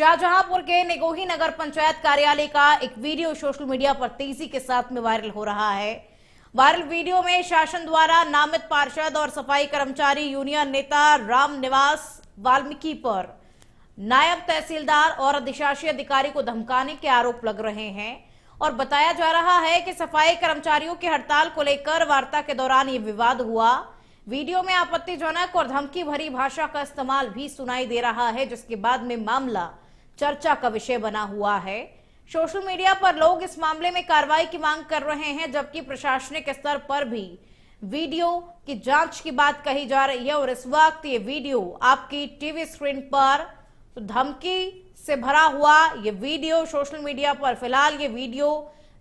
शाहजहांपुर के निगोही नगर पंचायत कार्यालय का एक वीडियो सोशल मीडिया पर तेजी के साथ में वायरल हो रहा है। वायरल वीडियो में शासन द्वारा नामित पार्षद और सफाई कर्मचारी यूनियन नेता राम निवास वाल्मीकि पर नायब तहसीलदार और अधिशासी अधिकारी को धमकाने के आरोप लग रहे हैं और बताया जा रहा है कि सफाई कर्मचारियों की हड़ताल को लेकर वार्ता के दौरान ये विवाद हुआ। वीडियो में आपत्तिजनक और धमकी भरी भाषा का इस्तेमाल भी सुनाई दे रहा है, जिसके बाद में मामला चर्चा का विषय बना हुआ है। सोशल मीडिया पर लोग इस मामले में कार्रवाई की मांग कर रहे हैं, जबकि प्रशासनिक स्तर पर भी वीडियो की जांच की बात कही जा रही है। और इस वक्त ये वीडियो आपकी टीवी स्क्रीन पर तो धमकी से भरा हुआ ये वीडियो सोशल मीडिया पर फिलहाल ये वीडियो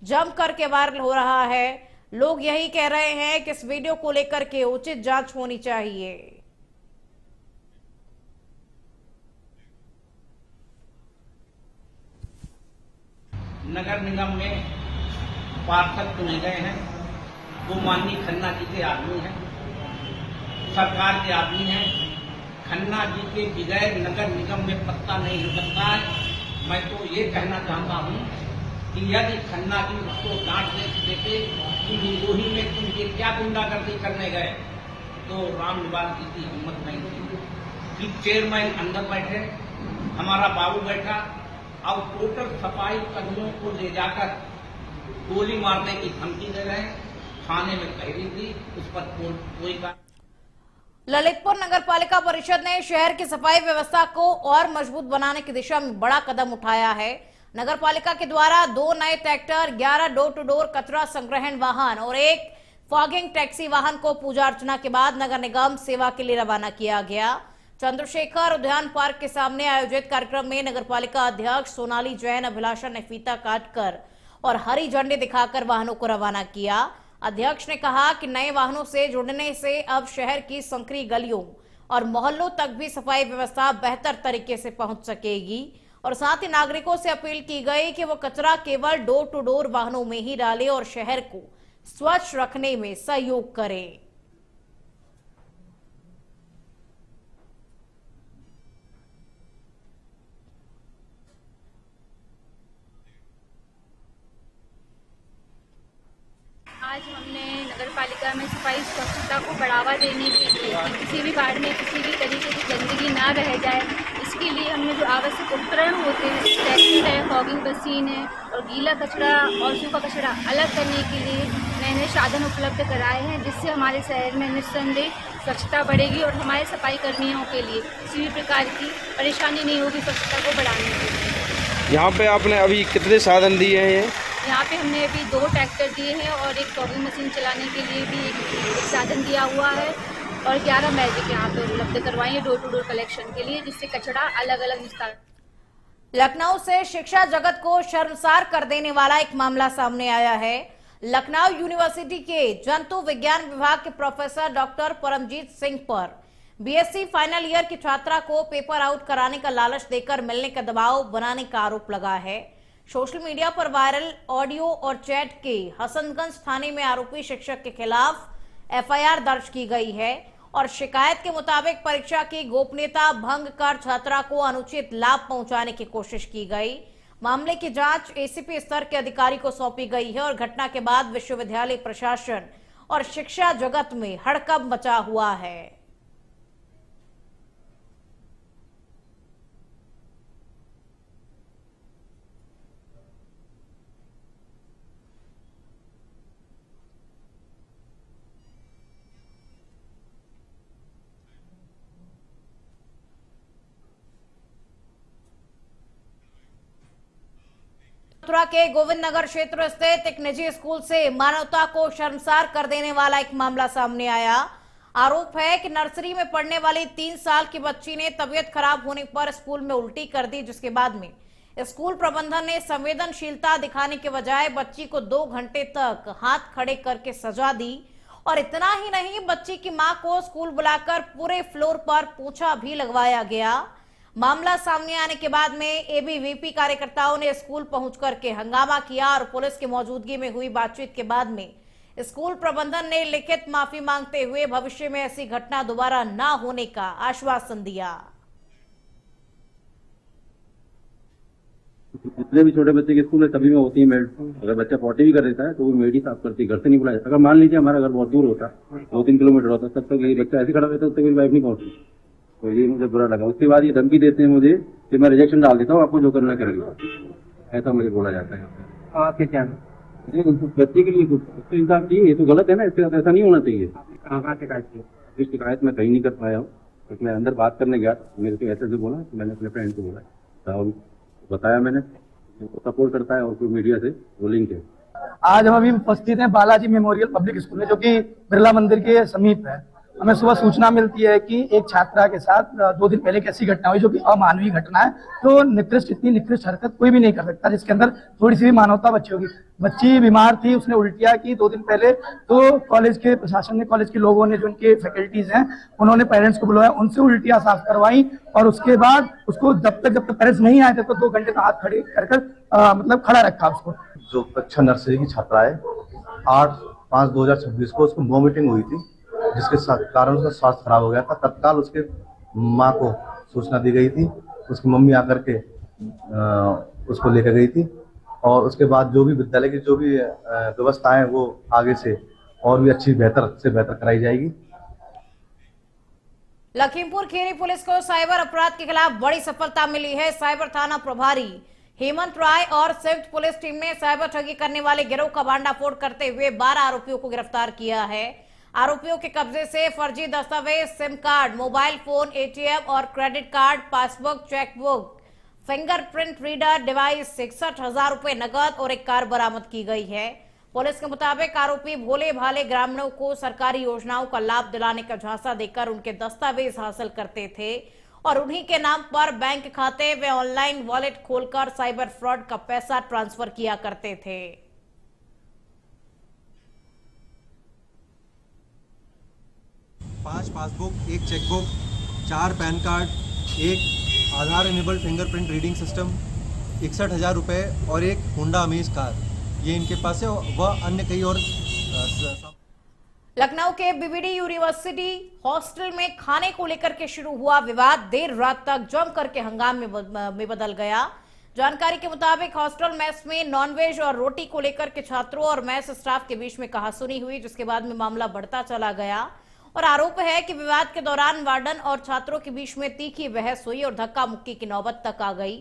जम करके वायरल हो रहा है। लोग यही कह रहे हैं कि इस वीडियो को लेकर के उचित जांच होनी चाहिए। नगर निगम में पार्षद चुने गए हैं, वो माननीय खन्ना जी के आदमी हैं, सरकार के आदमी हैं। खन्ना जी के बगैर नगर निगम में पत्ता नहीं हिल सकता है। मैं तो ये कहना चाहता हूँ कि यदि खन्ना जी उसको डांट देते कि निगोही में तुम ये क्या गुंडागर्दी करने गए, तो राम निवास जी की हिम्मत नहीं थी कि चेयरमैन अंदर बैठे, हमारा बाबू बैठा और टोटल सफाई कर्मियों को ले जाकर गोली मारने की धमकी दे रहे हैं। थाने में तहरीर दी, उस पर कोई का ललितपुर नगर पालिका परिषद ने शहर की सफाई व्यवस्था को और मजबूत बनाने की दिशा में बड़ा कदम उठाया है। नगर पालिका के द्वारा 2 नए ट्रैक्टर, 11 डोर टू डोर कचरा संग्रहण वाहन और 1 फॉगिंग टैक्सी वाहन को पूजा अर्चना के बाद नगर निगम सेवा के लिए रवाना किया गया। चंद्रशेखर उद्यान पार्क के सामने आयोजित कार्यक्रम में नगर पालिका अध्यक्ष सोनाली जैन अभिलाषा ने फीता काटकर और हरी झंडी दिखाकर वाहनों को रवाना किया। अध्यक्ष ने कहा कि नए वाहनों से जुड़ने से अब शहर की संकरी गलियों और मोहल्लों तक भी सफाई व्यवस्था बेहतर तरीके से पहुंच सकेगी और साथ ही नागरिकों से अपील की गई कि वो कचरा केवल डोर टू डोर वाहनों में ही डालें और शहर को स्वच्छ रखने में सहयोग करें। आज हमने नगर पालिका में सफाई स्वच्छता को बढ़ावा देने के लिए किसी भी वार्ड में किसी भी तरीके की गंदगी ना रह जाए, इसके लिए हमने जो आवश्यक उपकरण होते हैं, ट्रैक्टर है, फॉगिंग मशीन है और गीला कचरा और सूखा कचरा अलग करने के लिए नए नए साधन उपलब्ध कराए हैं, जिससे हमारे शहर में निस्संदेह स्वच्छता बढ़ेगी और हमारे सफाई कर्मियों के लिए किसी भी प्रकार की परेशानी नहीं होगी स्वच्छता को बढ़ाने के लिए। यहाँ पे आपने अभी कितने साधन दिए हैं? यहाँ पे हमने अभी 2 ट्रैक्टर दिए हैं और 1 फॉगिंग मशीन चलाने के लिए भी एक साधन दिया हुआ है और 11 मैजिक यहाँ पे उपलब्ध करवाई है डोर टू डोर कलेक्शन के लिए, जिससे कचरा अलग अलग निस्तार। लखनऊ से शिक्षा जगत को शर्मसार कर देने वाला एक मामला सामने आया है। लखनऊ यूनिवर्सिटी के जंतु विज्ञान विभाग के प्रोफेसर डॉक्टर परमजीत सिंह पर बीएससी फाइनल ईयर की छात्रा को पेपर आउट कराने का लालच देकर मिलने का दबाव बनाने का आरोप लगा है। सोशल मीडिया पर वायरल ऑडियो और चैट के हसनगंज थाने में आरोपी शिक्षक के खिलाफ एफआईआर दर्ज की गई है और शिकायत के मुताबिक परीक्षा की गोपनीयता भंग कर छात्रा को अनुचित लाभ पहुंचाने की कोशिश की गई। मामले की जांच एसीपी स्तर के अधिकारी को सौंपी गई है और घटना के बाद विश्वविद्यालय प्रशासन और शिक्षा जगत में हड़कंप मचा हुआ है। मथुरा के गोविंद नगर क्षेत्र स्थित एक निजी स्कूल से मानवता को शर्मसार कर देने वाला एक मामला सामने आया। आरोप है कि नर्सरी में पढ़ने वाली 3 साल की बच्ची ने तबीयत खराब होने पर स्कूल में उल्टी कर दी, जिसके बाद में स्कूल प्रबंधन ने संवेदनशीलता दिखाने के बजाय बच्ची को 2 घंटे तक हाथ खड़े करके सजा दी और इतना ही नहीं, बच्ची की मां को स्कूल बुलाकर पूरे फ्लोर पर पोछा भी लगवाया गया। मामला सामने आने के बाद में एबीवीपी कार्यकर्ताओं ने स्कूल पहुंच करके हंगामा किया और पुलिस की मौजूदगी में हुई बातचीत के बाद में स्कूल प्रबंधन ने लिखित माफी मांगते हुए भविष्य में ऐसी घटना दोबारा न होने का आश्वासन दिया। जितने भी छोटे बच्चे के स्कूल है सभी में होती है मेड। अगर बच्चा पॉटी भी कर देता है तो वो मेड ही साफ करती है, घर से नहीं बुलाया। अगर मान लीजिए हमारा घर बहुत दूर होता, 2-3 किलोमीटर होता, तब तक यही बच्चा ऐसे खड़ा रहता, तब तक मेरी वाइफ नहीं पहुंचती। तो ये मुझे बुरा लगा। उसके बाद ये धमकी देते हैं मुझे कि मैं रिजेक्शन डाल देता हूँ, आपको जो करना करेंगे, ऐसा मुझे बोला जाता है। आपके क्या बच्चे के लिए कुछ इंसाफ चाहिए, ये तो गलत है ना, इसके साथ ऐसा नहीं होना चाहिए। कहाँ शिकायत की? इस शिकायत मैं कहीं नहीं कर पाया हूँ, क्योंकि मैं अंदर बात करने गया, मेरे को ऐसे से बोला, मैंने अपने फ्रेंड को बोला और बताया, मैंने सपोर्ट करता है और कोई मीडिया से वो लिंक है। आज हम अभी उपस्थित हैं बालाजी मेमोरियल पब्लिक स्कूल में, जो कि बिरला मंदिर के समीप है। हमें सुबह सूचना मिलती है कि एक छात्रा के साथ 2 दिन पहले एक ऐसी घटना हुई जो कि अमानवीय घटना है। तो इतनी निकृष्ट हरकत कोई भी नहीं कर सकता जिसके अंदर थोड़ी सी भी मानवता बची होगी। बच्ची बीमार थी, उसने उल्टियाँ की 2 दिन पहले। तो कॉलेज के प्रशासन ने, कॉलेज के लोगों ने, जो उनके फैकल्टीज हैं, उन्होंने पेरेंट्स को बुलवाया, उनसे उल्टियाँ साफ करवाई और उसके बाद उसको जब तक पेरेंट्स नहीं आए थे तो 2 घंटे तक हाथ खड़े कर मतलब खड़ा रखा उसको। जो कक्षा नर्सरी की छात्रा है, 8/5/2026 को उसको वॉमिटिंग हुई थी, जिसके कारण उसका स्वास्थ्य खराब हो गया था। तत्काल उसके माँ को सूचना दी गई थी, उसकी मम्मी आकर के उसको लेकर गई थी और उसके बाद जो भी विद्यालय की जो भी व्यवस्थाएं वो आगे से और भी अच्छी बेहतर से बेहतर कराई जाएगी। लखीमपुर खीरी पुलिस को साइबर अपराध के खिलाफ बड़ी सफलता मिली है। साइबर थाना प्रभारी हेमंत राय और संयुक्त पुलिस टीम ने साइबर ठगी करने वाले गिरोह का भांडाफोड़ करते हुए 12 आरोपियों को गिरफ्तार किया है। आरोपियों के कब्जे से फर्जी दस्तावेज, SIM card, mobile phone, ATM और credit card, passbook, chequebook, fingerprint reader device, 61,000 रुपए नकद और एक कार बरामद की गई है। पुलिस के मुताबिक आरोपी भोले भाले ग्रामीणों को सरकारी योजनाओं का लाभ दिलाने का झांसा देकर उनके दस्तावेज हासिल करते थे और उन्हीं के नाम पर बैंक खाते व ऑनलाइन वॉलेट खोलकर साइबर फ्रॉड का पैसा ट्रांसफर किया करते थे। 5 पासबुक, 1 चेकबुक, 4 पैन कार्ड, 1 आधार इनेबल्ड फिंगरप्रिंट रीडिंग सिस्टम, 61,000 रुपये और एक होंडा अमेज कार, ये इनके पास है। वह अन्य कई और लखनऊ के बीबीडी यूनिवर्सिटी हॉस्टल में खाने को लेकर के शुरू हुआ विवाद देर रात तक जम करके हंगामे में बदल गया। जानकारी के मुताबिक हॉस्टल मेस में नॉनवेज और रोटी को लेकर के छात्रों और मेस स्टाफ के बीच में कहासुनी हुई, जिसके बाद में मामला बढ़ता चला गया और आरोप है कि विवाद के दौरान वार्डन और छात्रों के बीच में तीखी बहस हुई और धक्का मुक्की की नौबत तक आ गई।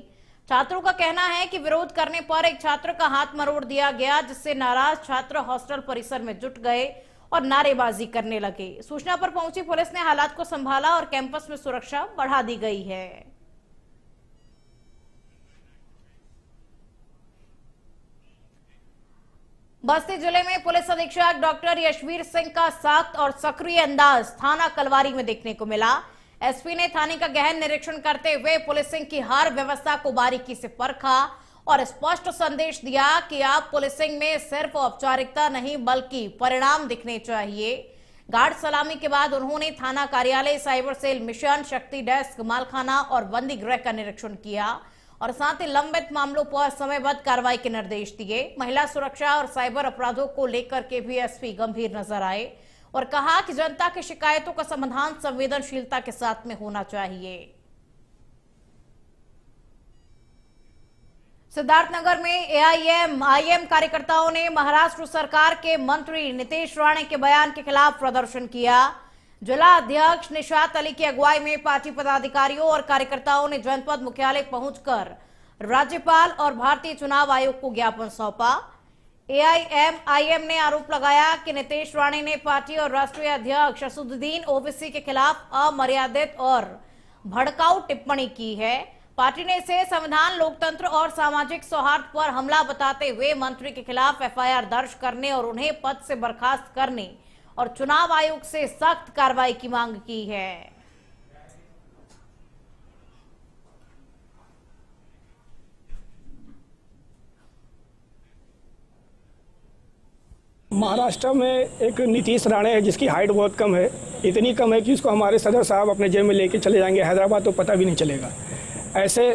छात्रों का कहना है कि विरोध करने पर एक छात्र का हाथ मरोड़ दिया गया, जिससे नाराज छात्र हॉस्टल परिसर में जुट गए और नारेबाजी करने लगे। सूचना पर पहुंची पुलिस ने हालात को संभाला और कैंपस में सुरक्षा बढ़ा दी गई है। बस्ती जिले में पुलिस अधीक्षक डॉक्टर यशवीर सिंह का सख्त और सक्रिय अंदाज थाना कलवारी में देखने को मिला। एसपी ने थाने का गहन निरीक्षण करते हुए पुलिसिंग की हर व्यवस्था को बारीकी से परखा और स्पष्ट संदेश दिया कि आप पुलिसिंग में सिर्फ औपचारिकता नहीं बल्कि परिणाम दिखने चाहिए। गार्ड सलामी के बाद उन्होंने थाना कार्यालय, साइबर सेल, मिशन शक्ति डेस्क, मालखाना और बंदी गृह का निरीक्षण किया और साथ ही लंबित मामलों पर समयबद्ध कार्रवाई के निर्देश दिए। महिला सुरक्षा और साइबर अपराधों को लेकर के भी एसपी गंभीर नजर आए और कहा कि जनता की शिकायतों का समाधान संवेदनशीलता के साथ में होना चाहिए। सिद्धार्थनगर में एआईएम कार्यकर्ताओं ने महाराष्ट्र सरकार के मंत्री नीतीश राणे के बयान के खिलाफ प्रदर्शन किया। जिला अध्यक्ष निशात अली की अगुवाई में पार्टी पदाधिकारियों और कार्यकर्ताओं ने जनपद मुख्यालय पहुंचकर राज्यपाल और भारतीय चुनाव आयोग को ज्ञापन सौंपा। एआईएम ने आरोप लगाया कि नीतीश राणे ने पार्टी और राष्ट्रीय अध्यक्ष असदुद्दीन ओवैसी के खिलाफ अमर्यादित और भड़काऊ टिप्पणी की है। पार्टी ने इसे संविधान, लोकतंत्र और सामाजिक सौहार्द पर हमला बताते हुए मंत्री के खिलाफ एफआईआर दर्ज करने और उन्हें पद से बर्खास्त करने और चुनाव आयोग से सख्त कार्रवाई की मांग की है। महाराष्ट्र में एक नीतीश राणे है जिसकी हाइट बहुत कम है, इतनी कम है कि उसको हमारे सदर साहब अपने जेब में लेके चले जाएंगे हैदराबाद तो पता भी नहीं चलेगा। ऐसे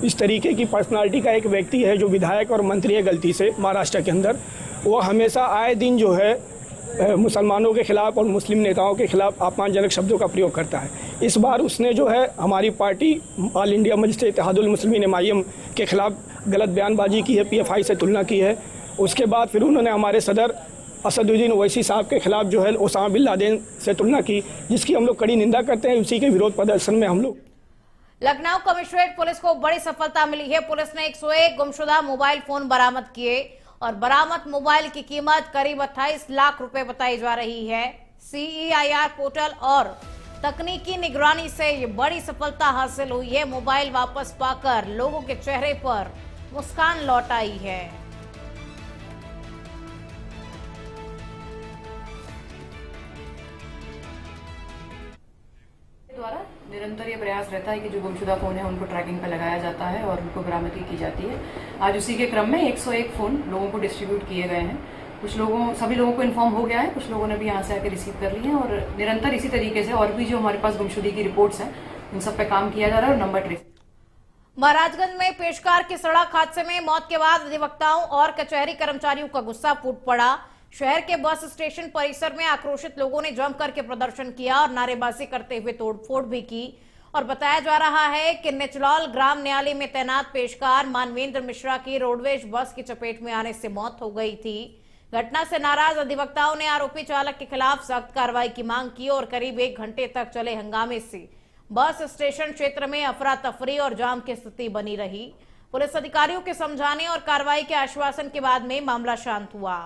इस तरीके की पर्सनालिटी का एक व्यक्ति है जो विधायक और मंत्री है गलती से महाराष्ट्र के अंदर, वो हमेशा आए दिन जो है मुसलमानों के खिलाफ और मुस्लिम नेताओं के खिलाफ अपमानजनक शब्दों का प्रयोग करता है। इस बार उसने जो है हमारी पार्टी ऑल इंडिया मजलिस इत्तेहादुल मुस्लिमीन MIM के खिलाफ गलत बयानबाजी की है, PFI से तुलना की है। उसके बाद फिर उन्होंने हमारे सदर असदुद्दीन ओवैसी साहब के खिलाफ जो है ओसामा बिन लादेन से तुलना की, जिसकी हम लोग कड़ी निंदा करते हैं। उसी के विरोध प्रदर्शन में हम लोग लखनऊ कमिश्नरेट पुलिस को बड़ी सफलता मिली है। पुलिस ने 101 गुमशुदा मोबाइल फोन बरामद किए और बरामद मोबाइल की कीमत करीब 28 लाख रुपए बताई जा रही है। CEIR पोर्टल और तकनीकी निगरानी से ये बड़ी सफलता हासिल हुई है। मोबाइल वापस पाकर लोगों के चेहरे पर मुस्कान लौट आई है। द्वारा निरंतर ये प्रयास रहता है कि जो गुमशुदा फोन है उनको ट्रैकिंग पर लगाया जाता है और उनको बरामदगी की जाती है। आज उसी के क्रम में 101 फोन लोगों को डिस्ट्रीब्यूट किए गए हैं। सभी लोगों को इन्फॉर्म हो गया है, कुछ लोगों ने भी यहाँ से आकर रिसीव कर लिए हैं और निरंतर इसी तरीके से और भी जो हमारे पास गुमशुदगी की रिपोर्ट्स हैं उन सब पे काम किया जा रहा है और नंबर ट्रेस। महाराजगंज में पेशकार के सड़क हादसे में मौत के बाद अधिवक्ताओं और कचहरी कर्मचारियों का गुस्सा फूट पड़ा। शहर के बस स्टेशन परिसर में आक्रोशित लोगों ने जम करके प्रदर्शन किया और नारेबाजी करते हुए तोड़फोड़ भी की। और बताया जा रहा है कि निचलौल ग्राम न्यायालय में तैनात पेशकार मानवेंद्र मिश्रा की रोडवेज बस की चपेट में आने से मौत हो गई थी। घटना से नाराज अधिवक्ताओं ने आरोपी चालक के खिलाफ सख्त कार्रवाई की मांग की और करीब 1 घंटे तक चले हंगामे से बस स्टेशन क्षेत्र में अफरा तफरी और जाम की स्थिति बनी रही। पुलिस अधिकारियों के समझाने और कार्रवाई के आश्वासन के बाद में मामला शांत हुआ।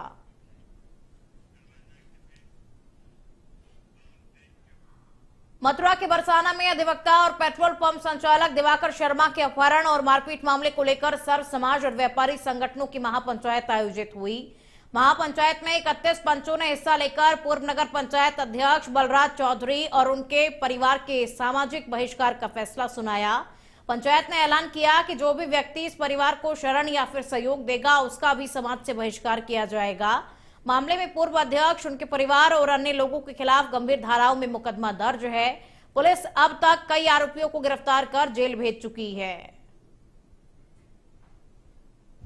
मथुरा के बरसाना में अधिवक्ता और पेट्रोल पंप संचालक दिवाकर शर्मा के अपहरण और मारपीट मामले को लेकर सर्व समाज और व्यापारी संगठनों की महापंचायत आयोजित हुई। महापंचायत में 31 पंचों ने हिस्सा लेकर पूर्व नगर पंचायत अध्यक्ष बलराज चौधरी और उनके परिवार के सामाजिक बहिष्कार का फैसला सुनाया। पंचायत ने ऐलान किया कि जो भी व्यक्ति इस परिवार को शरण या फिर सहयोग देगा उसका भी समाज से बहिष्कार किया जाएगा। मामले में पूर्व अध्यक्ष, उनके परिवार और अन्य लोगों के खिलाफ गंभीर धाराओं में मुकदमा दर्ज है। पुलिस अब तक कई आरोपियों को गिरफ्तार कर जेल भेज चुकी है।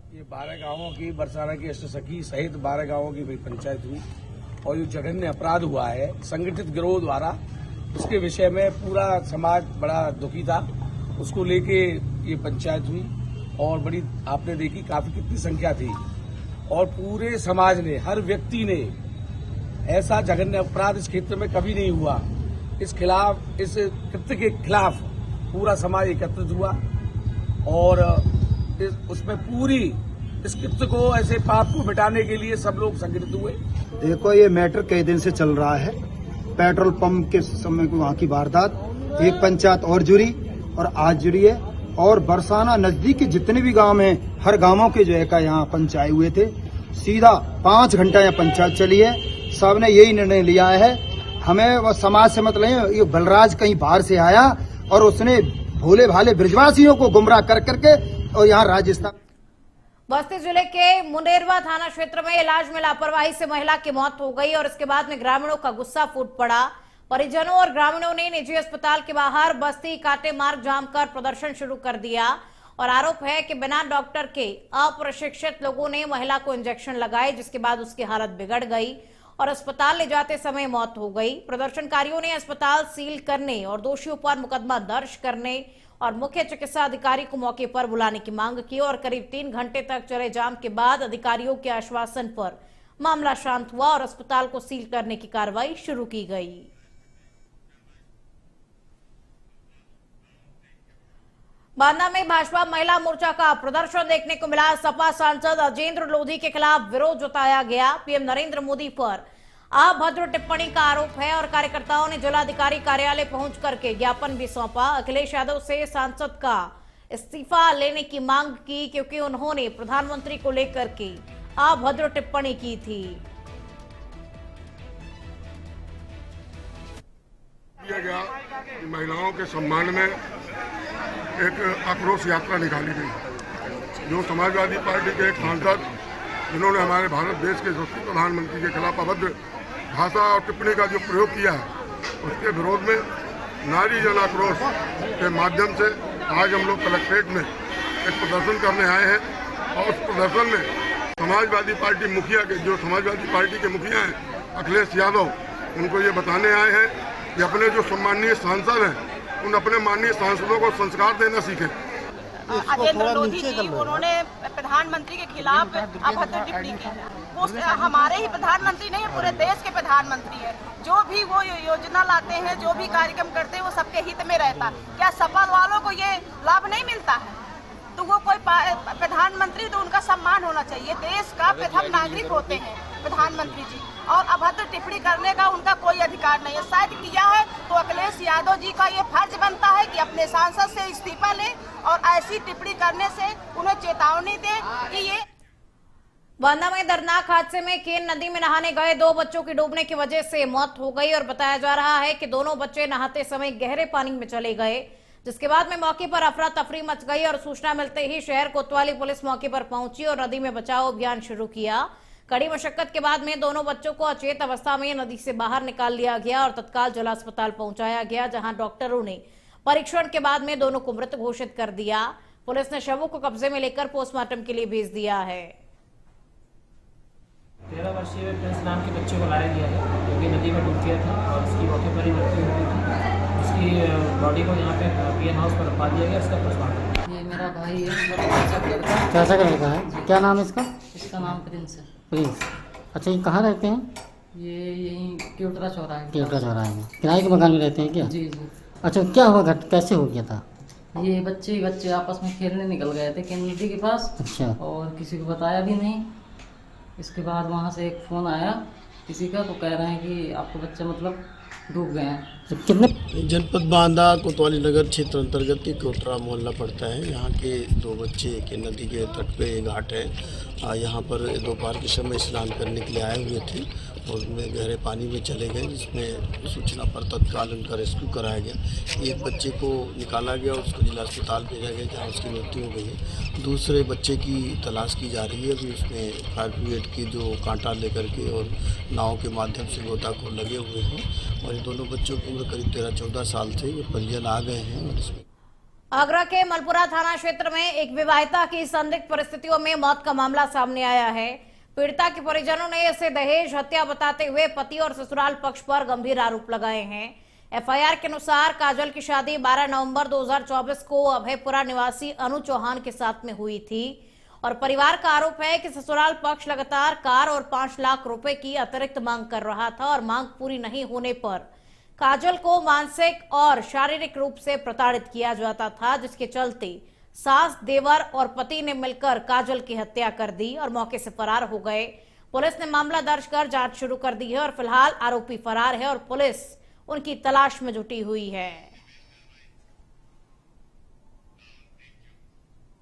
ये 12 गांवों की बरसाना की अष्टसखी सहित 12 गांवों की पंचायत हुई और जो जघन्य अपराध हुआ है संगठित गिरोह द्वारा, उसके विषय में पूरा समाज बड़ा दुखी था। उसको लेके ये पंचायत हुई और बड़ी आपने देखी काफी कितनी संख्या थी और पूरे समाज ने, हर व्यक्ति ने, ऐसा जघन्य अपराध इस क्षेत्र में कभी नहीं हुआ। इस कृत्य के खिलाफ पूरा समाज एकत्रित हुआ और उसमें पूरी इस कृत्य को, ऐसे पाप को मिटाने के लिए सब लोग संगठित हुए। देखो, ये मैटर कई दिन से चल रहा है। पेट्रोल पंप के समय को वहाँ की वारदात, एक पंचायत और जुड़ी और आज जुड़ी है और बरसाना नजदीक के जितने भी गांव हैं, हर गांवों के जो है का यहाँ पंचायत हुए थे। सीधा 5 घंटा यहाँ पंचायत चली है। सबने यही निर्णय लिया है, हमें वो समाज से मतलब है। ये बलराज कहीं बाहर से आया और उसने भोले भाले ब्रजवासियों को गुमराह कर करके और यहाँ राजस्थान। बस्ती जिले के मुंडेरवा थाना क्षेत्र में इलाज में लापरवाही से महिला की मौत हो गई और इसके बाद में ग्रामीणों का गुस्सा फूट पड़ा। परिजनों और ग्रामीणों ने निजी अस्पताल के बाहर बस्ती कांटे मार्ग जाम कर प्रदर्शन शुरू कर दिया और आरोप है कि बिना डॉक्टर के अप्रशिक्षित लोगों ने महिला को इंजेक्शन लगाए, जिसके बाद उसकी हालत बिगड़ गई और अस्पताल ले जाते समय मौत हो गई। प्रदर्शनकारियों ने अस्पताल सील करने और दोषियों पर मुकदमा दर्ज करने और मुख्य चिकित्सा अधिकारी को मौके पर बुलाने की मांग की और करीब 3 घंटे तक चले जाम के बाद अधिकारियों के आश्वासन पर मामला शांत हुआ और अस्पताल को सील करने की कार्रवाई शुरू की गई। बांदा में भाजपा महिला मोर्चा का प्रदर्शन देखने को मिला। सपा सांसद अजेंद्र लोधी के खिलाफ विरोध जताया गया। पीएम नरेंद्र मोदी पर अभद्र टिप्पणी का आरोप है और कार्यकर्ताओं ने जिलाधिकारी कार्यालय पहुंच करके ज्ञापन भी सौंपा। अखिलेश यादव से सांसद का इस्तीफा लेने की मांग की क्योंकि उन्होंने प्रधानमंत्री को लेकर के अभद्र टिप्पणी की थी। किया गया कि महिलाओं के सम्मान में एक आक्रोश यात्रा निकाली गई। जो समाजवादी पार्टी के एक सांसद जिन्होंने हमारे भारत देश के यशस्वी प्रधानमंत्री के खिलाफ अभद्र भाषा और टिप्पणी का जो प्रयोग किया है, उसके विरोध में नारी जन आक्रोश के माध्यम से आज हम लोग कलेक्ट्रेट में एक प्रदर्शन करने आए हैं और उस प्रदर्शन में समाजवादी पार्टी मुखिया के, जो समाजवादी पार्टी के मुखिया हैं अखिलेश यादव उनको ये बताने आए हैं कि अपने जो सम्माननीय सांसद हैं उन अपने माननीय सांसदों को संस्कार देना सीखें। अजेंद्र लोधी जी उन्होंने प्रधानमंत्री के खिलाफ अभद्र टिप्पणी की। वो हमारे ही प्रधानमंत्री नहीं है, पूरे देश के प्रधानमंत्री है। जो भी वो योजना लाते हैं, जो भी कार्यक्रम करते हैं, वो सबके हित में रहता। क्या सपा वालों को ये लाभ नहीं मिलता है? तो वो कोई प्रधानमंत्री, तो उनका सम्मान होना चाहिए। देश का प्रथम नागरिक होते हैं प्रधानमंत्री जी, और अभद्र टिप्पणी करने का उनका कोई अधिकार नहीं है। शायद किया है तो अखिलेश यादव जी का ये फर्ज बनता है कि अपने सांसद से इस्तीफा लें और ऐसी टिप्पणी करने से उन्हें चेतावनी दें कि ये। बांदा में दर्दनाक हादसे में केन नदी में नहाने गए 2 बच्चों की डूबने की वजह से मौत हो गई और बताया जा रहा है कि दोनों बच्चे नहाते समय गहरे पानी में चले गए, जिसके बाद में मौके पर अफरा तफरी मच गई और सूचना मिलते ही शहर कोतवाली पुलिस मौके पर पहुंची और नदी में बचाव अभियान शुरू किया। कड़ी मशक्कत के बाद में दोनों बच्चों को अचेत अवस्था में नदी से बाहर निकाल लिया गया और तत्काल जिला अस्पताल पहुंचाया गया, जहां डॉक्टरों ने परीक्षण के बाद में दोनों को मृत घोषित कर दिया। पुलिस ने शवों को कब्जे में लेकर पोस्टमार्टम के लिए भेज दिया है। 13 वर्षीय प्रिंस नाम के बच्चे को लाया गया है, जो कि नदी में डूब गया था और उसकी मौके पर ही मृत्यु हो गई थी। उसकी बॉडी को यहाँ पे पीएन हाउस पर रखवा दिया गया। इसका पोस्टमार्टम। ये मेरा भाई है, चाचा का लड़का है। क्या नाम है इसका? इसका नाम प्रिंस है। प्रिंस, अच्छा ये कहाँ रहते हैं? ये यहीं केवटरा चौराहे। केवटरा चौराहे में किराए के मकान में रहते हैं क्या? जी जी। अच्छा क्या हुआ, कैसे हो गया था? ये बच्चे आपस में खेलने निकल गए थे केन नदी के पास। अच्छा। और किसी को बताया भी नहीं। इसके बाद वहाँ से एक फ़ोन आया किसी का, तो कह रहे हैं कि आपको बच्चे मतलब डूब गए हैं। तो कितने? जनपद बांदा कोतवाली नगर क्षेत्र अंतर्गत एक कोटरा मोहल्ला पड़ता है। यहाँ के 2 बच्चे के नदी के तट पे घाट है, यहाँ पर दोपहर के समय स्नान करने के लिए आए हुए थे और उनमें गहरे पानी में चले गए, जिसमें सूचना पर तत्काल उनका रेस्क्यू कराया गया। एक बच्चे को निकाला गया और उसको जिला अस्पताल भेजा गया, जहाँ उसकी मृत्यु हो गई है। दूसरे बच्चे की तलाश की जा रही है। अभी उसमें फायर ब्रिगेड की जो कांटा लेकर के और नाव के माध्यम से गोताखोर लगे हुए हैं और ये दोनों बच्चों की उम्र करीब 13-14 साल थे। ये परिजन आ गए हैं। और इसमें आगरा के मलपुरा थाना क्षेत्र में एक विवाहिता की संदिग्ध परिस्थितियों में मौत का मामला सामने आया है। पीड़िता के परिजनों ने इसे दहेज हत्या बताते हुए पति और ससुराल पक्ष पर गंभीर आरोप लगाए हैं। एफआईआर के अनुसार काजल की शादी 12 नवंबर 2024 को अभयपुरा निवासी अनु चौहान के साथ में हुई थी और परिवार का आरोप है कि ससुराल पक्ष लगातार कार और 5 लाख रुपए की अतिरिक्त मांग कर रहा था और मांग पूरी नहीं होने पर काजल को मानसिक और शारीरिक रूप से प्रताड़ित किया जाता था, जिसके चलते सास, देवर और पति ने मिलकर काजल की हत्या कर दी और मौके से फरार हो गए। पुलिस ने मामला दर्ज कर जांच शुरू कर दी है और फिलहाल आरोपी फरार है और पुलिस उनकी तलाश में जुटी हुई है।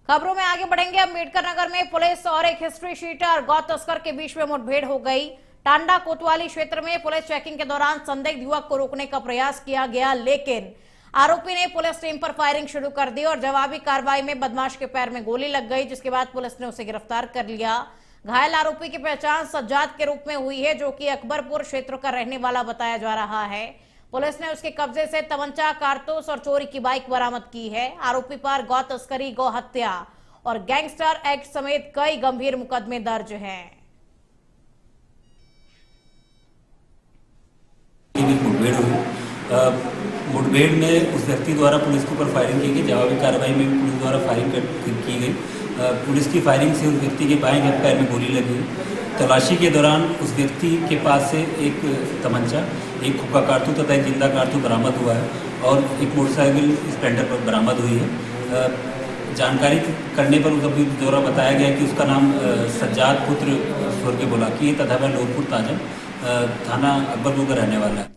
खबरों में आगे बढ़ेंगे। अम्बेडकर नगर में पुलिस और एक हिस्ट्री शीटर गौ तस्कर के बीच में मुठभेड़ हो गई। टांडा कोतवाली क्षेत्र में पुलिस चेकिंग के दौरान संदिग्ध युवक को रोकने का प्रयास किया गया, लेकिन आरोपी ने पुलिस टीम पर फायरिंग शुरू कर दी और जवाबी कार्रवाई में बदमाश के पैर में गोली लग गई, जिसके बाद पुलिस ने उसे गिरफ्तार कर लिया। घायल आरोपी की पहचान सज्जाद के रूप में हुई है, जो कि अकबरपुर क्षेत्र का रहने वाला बताया जा रहा है। पुलिस ने उसके कब्जे से तमंचा, कारतूस और चोरी की बाइक बरामद की है। आरोपी पर गौ तस्करी, गौ हत्या और गैंगस्टर एक्ट समेत कई गंभीर मुकदमे दर्ज हैं। मुठभेड़ में उस व्यक्ति द्वारा पुलिस के ऊपर फायरिंग की गई। जवाबी कार्रवाई में भी पुलिस द्वारा फायरिंग की गई। पुलिस की फायरिंग से उस व्यक्ति के बाएं पैर में गोली लगी। तलाशी के दौरान उस व्यक्ति के पास से एक तमंचा, एक हुक्का कारतूस तथा एक जिंदा कारतूस बरामद हुआ है और एक मोटरसाइकिल स्प्लेंडर पर बरामद हुई है। जानकारी करने पर उस द्वारा बताया गया कि उसका नाम सज्जाद पुत्र स्वर्गीय बुलाकी है तथा वह लोहपुर ताजम थाना अकबरपुर का रहने वाला है।